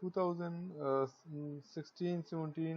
2016-17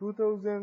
2000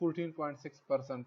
14.6%।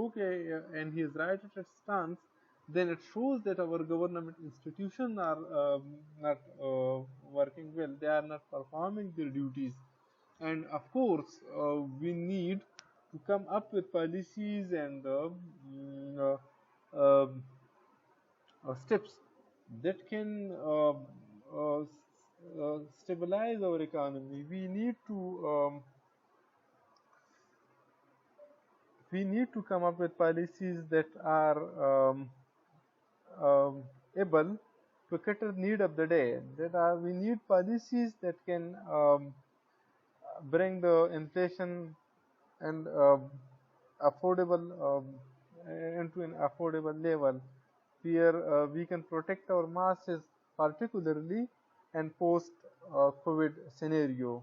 okay and he is right at its stance, then it shows that our government institutions are not working well, they are not performing their duties. And of course we need to come up with policies and steps that can stabilize our economy. We need to come up with policies that are able to cater need of the day. We need policies that can bring the inflation and affordable into an affordable level, where we can protect our masses, particularly and post COVID scenario,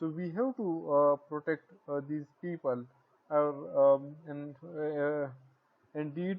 So we have to protect these people. Indeed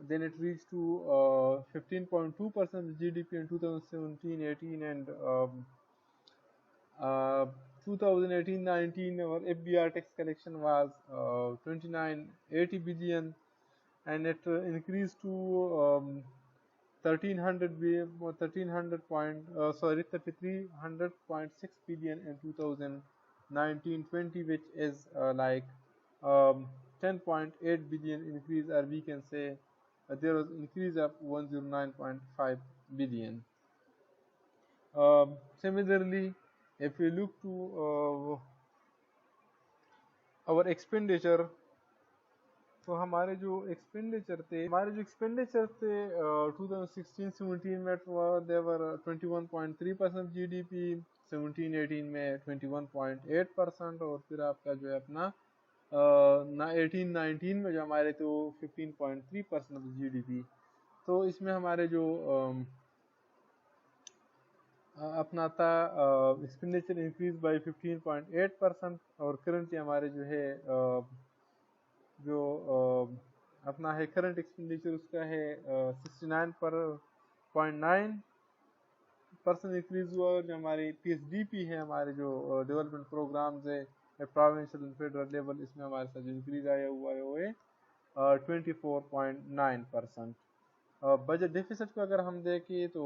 Then it reached to 15.2% of the GDP in 2017-18, and 2018-19 our FBR tax collection was 2980 billion, and it increased to 3300.6 billion in 2019-20, which is like 10.8 billion increase, or we can say there was increase of 109.5 billion. Similarly, if we look to our expenditure. تو ہمارے جو expenditure تھے 2016-17 میں they were 21.3% G D P, 17-18 میں 21.8%، اور پھر آپ کا جو ہے اپنا 18-19 میں جو ہمارے تو 15.3% جی ڈی پی. تو اس میں ہمارے جو اپنا تھا ایکسپینڈیچر انکریز بائی 15.8%، اور کرنٹلی ہمارے جو ہے جو اپنا ہے کرنٹ ایکسپینڈیچر اس کا ہے 69.9% انکریز ہوا، اور جو ہماری پی ایس ڈی پی ہے ہمارے جو ڈیولپمنٹ پروگرامز ہے پروونشل اینڈ فیڈرل لیول، اس میں ہمارے ساتھ جو انکریز آیا ہوا ہے وہ ہے 24.9%. بجٹ ڈیفیسٹ کو اگر ہم دیکھیں تو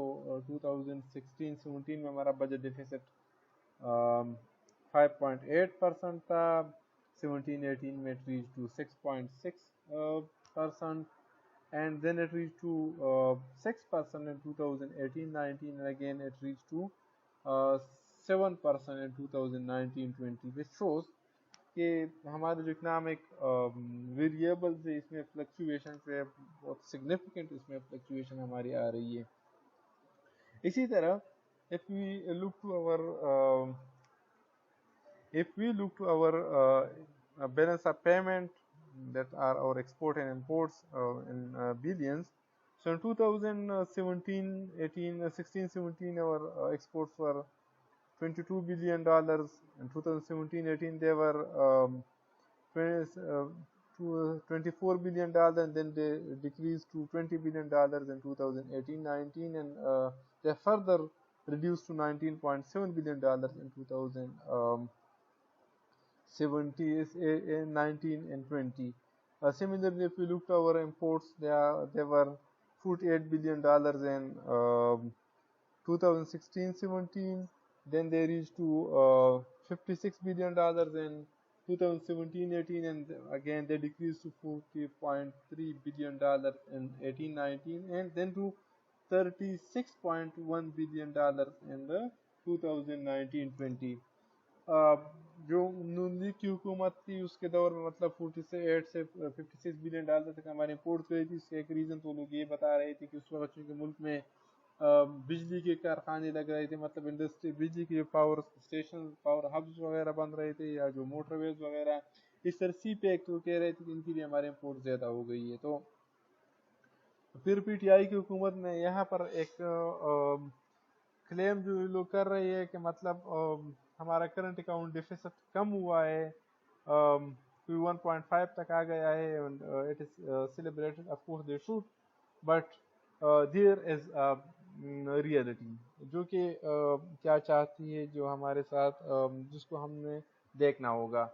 2016-17 میں ہمارا بجٹ ڈیفیسٹ 5.8% تھا، 17-18 میں it reached to 6.6%, and then it reached to 6% in 2018-19, and again it reached to 7% in 2019-20, which shows کہ ہمارے جو اکنامک ویریبلز ہے اس میں فلکچویشن ہے بہت سگنیفیکنٹ، اس میں فلکچویشن ہماری آ رہی ہے. اسی طرح if we look to our balance of payment that are our export and imports in billions. So in 2016-17 our exports were $22 billion. In 2017-18 they were $24 billion, and then they decreased to $20 billion in 2018-19, and they further reduced to $19.7 billion in 2019 and 20. Similarly, if we look to our imports, they were $48 billion in 2016-17, then they reached to $56 billion in 2017-18, and again they decreased to $40.3 billion in 18-19, and then to $36.1 billion in the 2019-20. جو نون league کی حکومت تھی اس کے دور میں مطلب 48 سے 56 billion dollar تک ہماری امپورٹ گئی تھی. اس کا ایک ریزن تو لوگ یہ بتا رہے تھے کہ اس وقت چونکہ ملک میں بجلی کے کارخانے لگ رہے تھے، مطلب انڈسٹری بجلی کے پاور اسٹیشن پاور ہبز وغیرہ بن رہے تھے، یا جو موٹر ویز وغیرہ اس طرح سی پیک تو کہہ رہے تھے کہ ان کے لیے ہمارے امپورٹ زیادہ ہو گئی ہے. تو پھر پی ٹی آئی کی حکومت نے یہاں پر ایک کلیم جو لوگ کر رہی ہے کہ مطلب ہمارا کرنٹ اکاؤنٹ ڈیفیسٹ کم ہوا ہے، 1.5 تک آ گیا ہے، it is celebrated of course they should, but there is reality جو کہ کیا چاہتی ہے جو ہمارے ساتھ جس کو ہم نے دیکھنا ہوگا.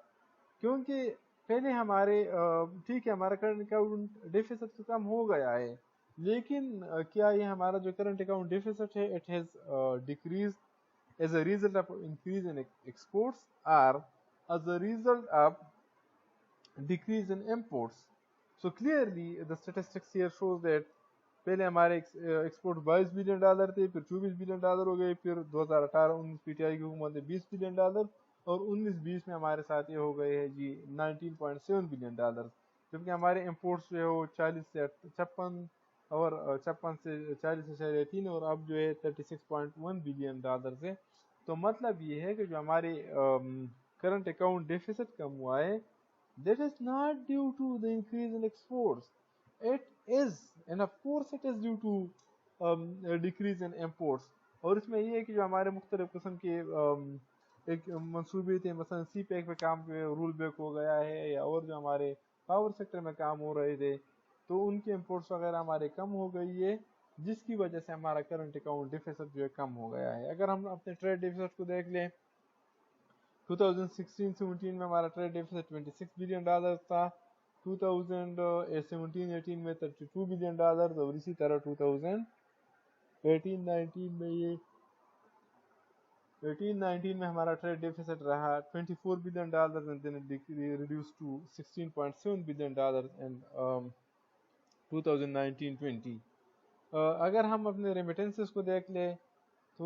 کیونکہ پہلے ہمارے ٹھیک ہے ہمارا کرنٹ اکاؤنٹ ڈیفیسٹ کم ہو گیا ہے، لیکن کیا یہ ہمارا جو کرنٹ اکاؤنٹ ڈیفیسٹ ہے it has decreased as a result of increase in exports or as a result of decrease in imports. So clearly the statistics here shows that پہلے ہمارے ایکسپورٹ $22 بلین تھے، پھر $24 بلین ہو گئے، پھر 2018-19 P T I کی حکومت نے $20 billion, اور 19-20 میں ہمارے ساتھ یہ ہو گئے ہیں جی $19.7 بلین، جبکہ ہمارے امپورٹس جو ہے وہ 40 سے 56 اور 56 سے 40.3 اور اب جو ہے $36.1 بلین ہے. تو مطلب یہ ہے کہ جو ہمارے کرنٹ اکاؤنٹ ڈیفیسٹ کم ہوا ہے that is not due to the increase in exports, it is and of course it is due to a decrease in imports. اور اس میں یہ ہے کہ جو ہمارے مختلف قسم کے ایک منصوبے تھے، مثلا سی پیک پہ کام رول بیک ہو گیا ہے، یا اور جو ہمارے پاور سیکٹر میں کام ہو رہے تھے تو ان کے امپورٹس وغیرہ ہمارے کم ہو گئی ہے، جس کی وجہ سے ہمارا کرنٹ اکاؤنٹ ڈیفیسٹ جو ہے کم ہو گیا ہے. اگر ہم اپنے ٹریڈ ڈیفیسٹ کو دیکھ لیں 2016-17 میں ہمارا ٹریڈ ڈیفیسٹ $26 بلین تھا، 2017-18 میں $32 بلین، اور اسی طرح 2018-19 میں یہ 18-19 میں ہمارا ٹریڈ ڈیفیسٹ رہا $24 billion and then it reduced to $16.7 billion in 2019-20. اگر ہم اپنے ریمیٹنسز کو دیکھ لیں تو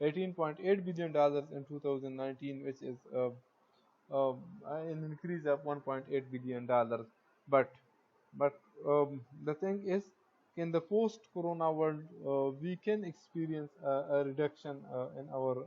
18.8 billion dollars in 2019, which is an increase of 1.8 billion dollars. But the thing is, in the post-corona world, we can experience a reduction in our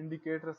indicators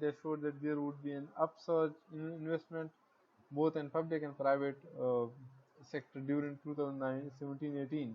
they showed that there would be an upsurge in investment both in public and private sector during 2017-18।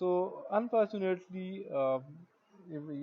So unfortunately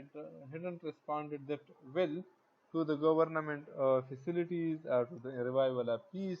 it hadn't responded that well to the government facilities or to the revival of peace।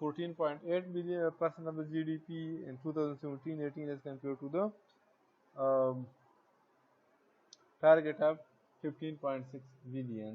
14.8% of the GDP in 2017-18 as compared to the target of 15.6 billion.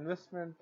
investment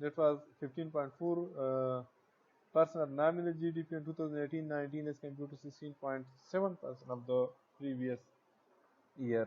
that was 15.4% of nominal GDP in 2018-19 as compared to 16.7% of the previous year।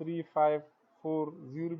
3540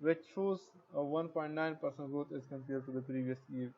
which shows 1.9% growth as compared to the previous year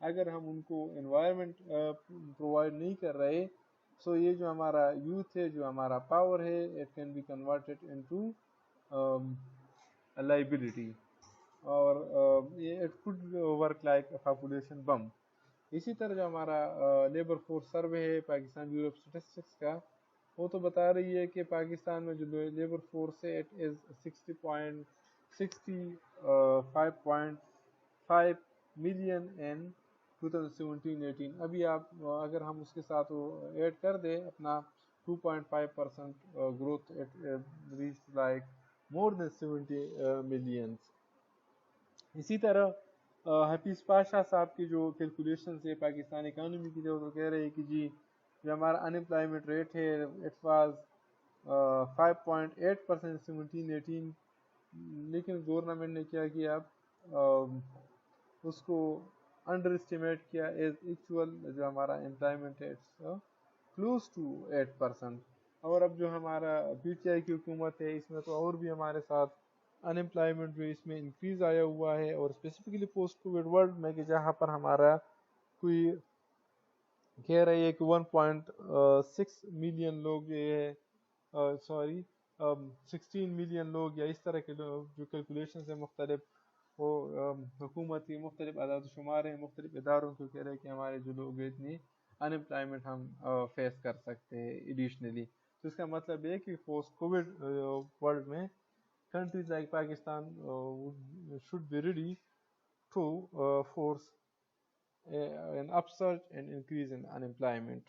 اگر ہم ان کو environment provide نہیں کر رہے سو یہ جو ہمارا youth ہے جو ہمارا پاور ہے it can be converted into liability اور یہ it could work like population bomb. اسی طرح جو ہمارا لیبر فورس سروے ہے پاکستان بیورو آف اسٹیٹسٹکس کا وہ تو بتا رہی ہے کہ پاکستان میں جو لیبر فورس ہے اٹ از 65.5 ملین ان 2017-18. ابھی آپ اگر ہم اس کے ساتھ وہ ایڈ کر دیں اپنا 2.5% گروتھ ریچ لائک مور دین 70 ملینس. اسی طرح حفیظ پاشا صاحب کی جو کیلکولیشنز ہے پاکستان اکانومی کی جو کہہ رہے ہیں کہ جی جو ہمارا انمپلائمنٹ ریٹ ہے اٹ واز 5.8% 17-18 لیکن گورنمنٹ نے کیا کیا اس کو انڈر اسٹیمیٹ کیا ایز ایکچوئل جو ہمارا امپلائمنٹ ہے کلوز ٹو 8%. اور اب جو ہمارا پی ٹی آئی کی حکومت ہے اس میں تو اور بھی ہمارے ساتھ انمپلائمنٹ جو اس میں انکریز آیا ہوا ہے اور اسپیسیفکلی پوسٹ کووڈ ورلڈ میں کہ جہاں پر ہمارا کوئی کہہ رہی ہے کہ 1.6 ملین لوگ یہ ہے 16 ملین لوگ یا اس طرح کے جو کیلکولیشنز ہیں مختلف وہ حکومتی مختلف اعداد و شمار ہیں مختلف اداروں کو کہہ رہے ہیں کہ ہمارے جو لوگ اتنی انمپلائمنٹ ہم فیس کر سکتے ہیں ایڈیشنلی. تو اس کا مطلب یہ کہ پوسٹ کووڈ ورلڈ میں countries like Pakistan should be ready to force an upsurge and increase in unemployment.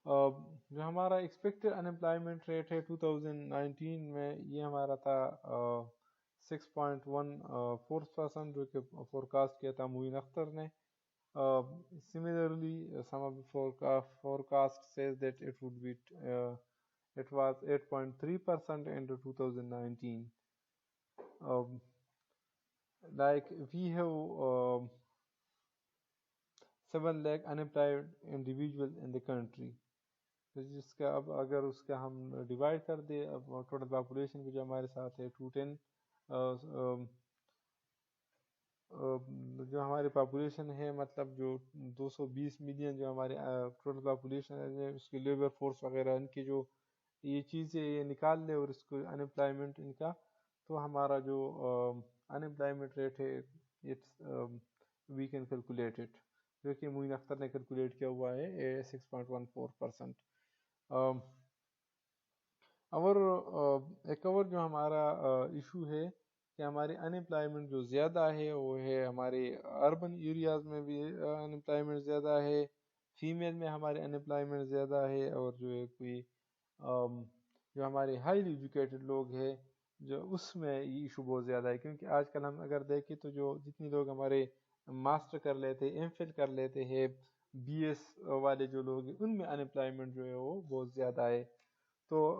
جو ہمارا ایکسپیکٹڈ انمپلائمنٹ ریٹ ہے 2019 میں یہ ہمارا تھا 6.14% جو کہ فورکاسٹ کیا تھا معین اختر نے. Similarly, some of the forecast says that it was 8.3% in 2019. Like we have 7 lakh unemployed individuals in the country. جس کا اب اگر اس کا ہم ڈیوائڈ کر دیں اب ٹوٹل پاپولیشن جو ہمارے ساتھ ہے 210 جو ہماری پاپولیشن ہے مطلب جو 220 ملین جو ہمارے ٹوٹل پاپولیشن ہے اس کی لیبر فورس وغیرہ ان کی جو یہ چیزیں یہ نکال لیں اور اس کو انمپلائمنٹ ان کا تو ہمارا جو انمپلائمنٹ ریٹ ہے وی کین کیلکولیٹ اٹ جو کہ معین اختر نے کیلکولیٹ کیا ہوا ہے 6.14%. اور ایک اور جو ہمارا ایشو ہے کہ ہماری انمپلائمنٹ جو زیادہ ہے وہ ہے ہمارے اربن ایریاز میں بھی انمپلائمنٹ زیادہ ہے فیمیل میں ہماری انمپلائمنٹ زیادہ ہے اور جو ہے کوئی جو ہمارے ہائیلی ایجوکیٹڈ لوگ ہیں جو اس میں یہ ایشو بہت زیادہ ہے کیونکہ آج کل ہم اگر دیکھیں تو جو جتنی لوگ ہمارے ماسٹر کر لیتے ایم فل کر لیتے ہیں بی ایس والے جو لوگ ہیں ان میں انمپلائمنٹ جو ہے وہ بہت زیادہ ہے. تو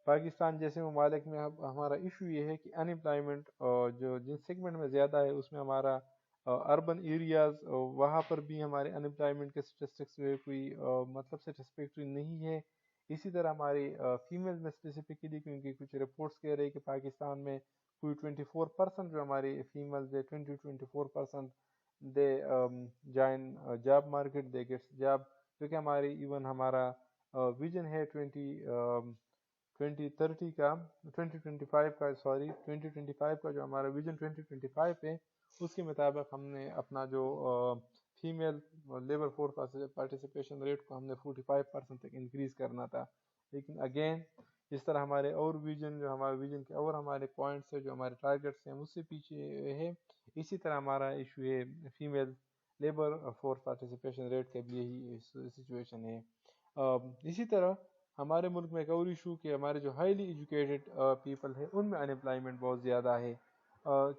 پاکستان جیسے ممالک میں ہمارا ایشو یہ ہے کہ انمپلائمنٹ جو جن سیگمنٹ میں زیادہ ہے اس میں ہمارا اربن ایریاز وہاں پر بھی ہمارے انمپلائمنٹ کے اسٹیٹسٹکس جو ہے کوئی مطلب سیٹسفیکٹری نہیں ہے. اسی طرح ہماری فیمیل میں اسپیسیفکلی کیونکہ کچھ رپورٹس کہہ رہے ہیں کہ پاکستان میں کوئی 24% جو ہماری فیمیلز ہے 24% دے جوائن جاب مارکیٹ دے گیٹس جاب جو کہ ہماری ایون ہمارا ویژن ہے 2030 کا 2025 کا جو ہمارا ویژن 2025 ہے اس کے مطابق ہم نے اپنا جو female labour force participation rate کو ہم نے 45% تک انکریز کرنا تھا. لیکن اگین اس طرح ہمارے اور ویژن جو ہمارے ویژن کے اور ہمارے پوائنٹس ہیں جو ہمارے ٹارگیٹس ہیں اس سے پیچھے ہے. اسی طرح ہمارا ایشو ہے female labour force participation rate کا بھی یہی سچویشن ہے. اسی طرح ہمارے ملک میں ایک اور ایشو کہ ہمارے جو ہائیلی ایجوکیٹڈ پیپل ہیں ان میں انمپلائمنٹ بہت زیادہ ہے.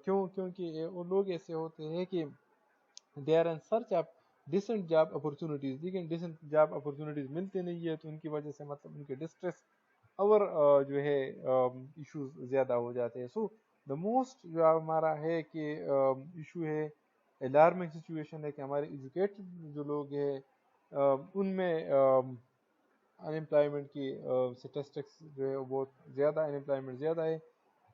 کیونکہ وہ لوگ ایسے ہوتے ہیں کہ they are in search of decent job opportunities لیکن ڈیسنٹ جاب اپرچونیٹیز ملتے نہیں ہے تو ان کی وجہ سے مطلب ان کے ڈسٹریس اور جو ہے ایشوز زیادہ ہو جاتے ہیں. سو دا موسٹ جو ہمارا ہے کہ ایشو ہے الارمنگ سچویشن ہے کہ ہمارے ایجوکیٹڈ جو لوگ ہیں ان میں انمپلائمنٹ کی سٹیٹسٹکس جو ہے وہ بہت زیادہ انمپلائمنٹ زیادہ ہے.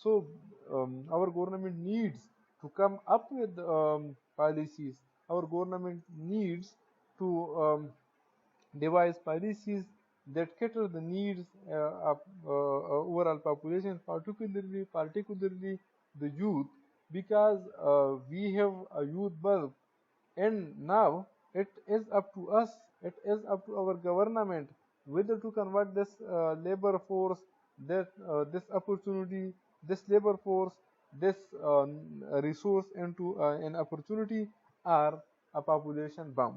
So our government needs to come up with policies. Our government needs to devise policies that cater the needs of overall population, particularly the youth, because we have a youth bulge, and now it is up to us, it is up to our government whether to convert this labor force, this opportunity, this labor force, this resource into an opportunity or a population bomb।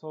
So